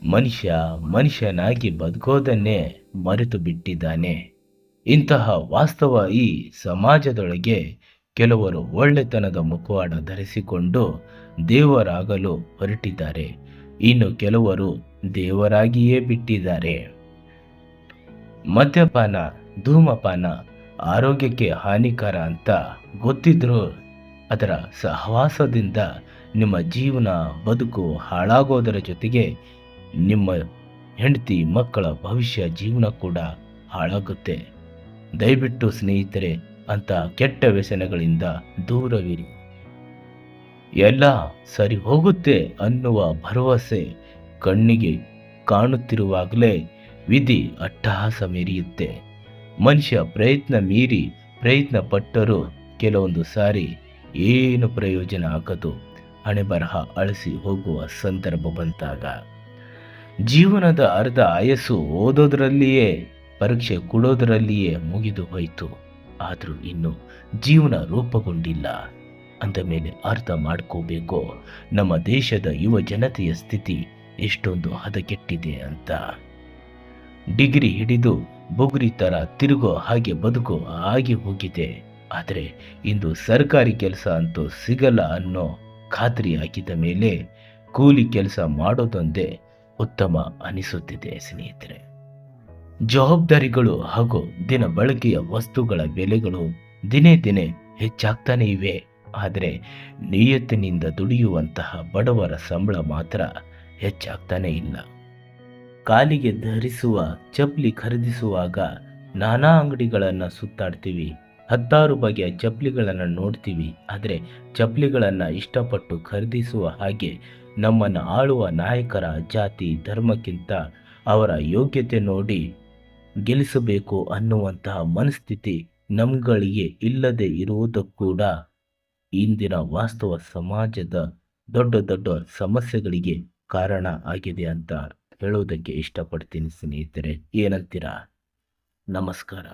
ಮನುಷ್ಯ ಮನುಷ್ಯನಾಗಿ ಬದುಕೋದನ್ನೇ ಮರೆತು ಬಿಟ್ಟಿದ್ದಾನೆ. ಇಂತಹ ವಾಸ್ತವ ಈ ಸಮಾಜದೊಳಗೆ ಕೆಲವರು ಒಳ್ಳೆತನದ ಮುಖವಾಡ ಧರಿಸಿಕೊಂಡು ದೇವರಾಗಲು ಹೊರಟಿದ್ದಾರೆ. ಇನ್ನು ಕೆಲವರು ದೇವರಾಗಿಯೇ ಬಿಟ್ಟಿದ್ದಾರೆ. ಮದ್ಯಪಾನ, ಧೂಮಪಾನ ಆರೋಗ್ಯಕ್ಕೆ ಹಾನಿಕರ ಅಂತ ಗೊತ್ತಿದ್ರೂ ಅದರ ಸಹವಾಸದಿಂದ ನಿಮ್ಮ ಜೀವನ ಬದುಕು ಹಾಳಾಗೋದರ ಜೊತೆಗೆ ನಿಮ್ಮ ಹೆಂಡತಿ ಮಕ್ಕಳ ಭವಿಷ್ಯ ಜೀವನ ಕೂಡ ಹಾಳಾಗುತ್ತೆ. ದಯವಿಟ್ಟು ಸ್ನೇಹಿತರೆ, ಅಂತ ಕೆಟ್ಟ ವ್ಯಸನಗಳಿಂದ ದೂರವಿರಿ. ಎಲ್ಲ ಸರಿ ಹೋಗುತ್ತೆ ಅನ್ನುವ ಭರವಸೆ ಕಣ್ಣಿಗೆ ಕಾಣುತ್ತಿರುವಾಗಲೇ ವಿಧಿ ಅಟ್ಟಹಾಸ ಮೆರೆಯುತ್ತೆ. ಮನುಷ್ಯ ಪ್ರಯತ್ನ ಮೀರಿ ಪ್ರಯತ್ನ ಪಟ್ಟರೂ ಕೆಲವೊಂದು ಸಾರಿ ಏನು ಪ್ರಯೋಜನ ಆಗದು. ಹಣೆಬರಹ ಅಳಿಸಿ ಹೋಗುವ ಸಂದರ್ಭ ಬಂದಾಗ ಜೀವನದ ಅರ್ಧ ಆಯಸ್ಸು ಓದೋದ್ರಲ್ಲಿಯೇ, ಪರೀಕ್ಷೆ ಕೊಡೋದರಲ್ಲಿಯೇ ಮುಗಿದು ಹೋಯಿತು. ಆದರೂ ಇನ್ನು ಜೀವನ ರೂಪುಗೊಂಡಿಲ್ಲ ಅಂದ ಮೇಲೆ ಅರ್ಥ ಮಾಡ್ಕೋಬೇಕು ನಮ್ಮ ದೇಶದ ಯುವ ಜನತೆಯ ಸ್ಥಿತಿ ಎಷ್ಟೊಂದು ಹದಗೆಟ್ಟಿದೆ ಅಂತ. ಡಿಗ್ರಿ ಹಿಡಿದು ಬುಗುರಿ ಥರ ತಿರುಗೋ ಹಾಗೆ ಬದುಕು ಆಗಿ ಹೋಗಿದೆ. ಆದರೆ ಇಂದು ಸರ್ಕಾರಿ ಕೆಲಸ ಅಂತೂ ಸಿಗಲ್ಲ ಅನ್ನೋ ಖಾತ್ರಿ ಆಗಿದ್ದ ಮೇಲೆ ಕೂಲಿ ಕೆಲಸ ಮಾಡೋದೊಂದೇ ಉತ್ತಮ ಅನಿಸುತ್ತಿದೆ ಸ್ನೇಹಿತರೆ. ಜವಾಬ್ದಾರಿಗಳು ಹಾಗೂ ದಿನ ಬಳಕೆಯ ವಸ್ತುಗಳ ಬೆಲೆಗಳು ದಿನೇ ದಿನೇ ಹೆಚ್ಚಾಗ್ತಾನೆ ಇವೆ. ಆದರೆ ನಿಯತ್ತಿನಿಂದ ದುಡಿಯುವಂತಹ ಬಡವರ ಸಂಬಳ ಮಾತ್ರ ಹೆಚ್ಚಾಗ್ತಾನೆ ಇಲ್ಲ. ಕಾಲಿಗೆ ಧರಿಸುವ ಚಪ್ಪಲಿ ಖರೀದಿಸುವಾಗ ನಾನಾ ಅಂಗಡಿಗಳನ್ನು ಸುತ್ತಾಡ್ತೀವಿ, 10 ಬಗೆಯ ಚಪ್ಪಲಿಗಳನ್ನು ನೋಡ್ತೀವಿ. ಆದರೆ ಚಪ್ಪಲಿಗಳನ್ನು ಇಷ್ಟಪಟ್ಟು ಖರೀದಿಸುವ ಹಾಗೆ ನಮ್ಮನ್ನು ಆಳುವ ನಾಯಕರ ಜಾತಿ ಧರ್ಮಕ್ಕಿಂತ ಅವರ ಯೋಗ್ಯತೆ ನೋಡಿ ಗೆಲ್ಲಿಸಬೇಕು ಅನ್ನುವಂತಹ ಮನಸ್ಥಿತಿ ನಮ್ಗಳಿಗೆ ಇಲ್ಲದೆ ಇರುವುದು ಕೂಡ ಇಂದಿನ ವಾಸ್ತವ ಸಮಾಜದ ದೊಡ್ಡ ದೊಡ್ಡ ಸಮಸ್ಯೆಗಳಿಗೆ ಕಾರಣ ಆಗಿದೆ ಅಂತ ಹೇಳೋದಕ್ಕೆ ಇಷ್ಟಪಡ್ತೀನಿ ಸ್ನೇಹಿತರೆ. ಏನಂತೀರಾ? ನಮಸ್ಕಾರ.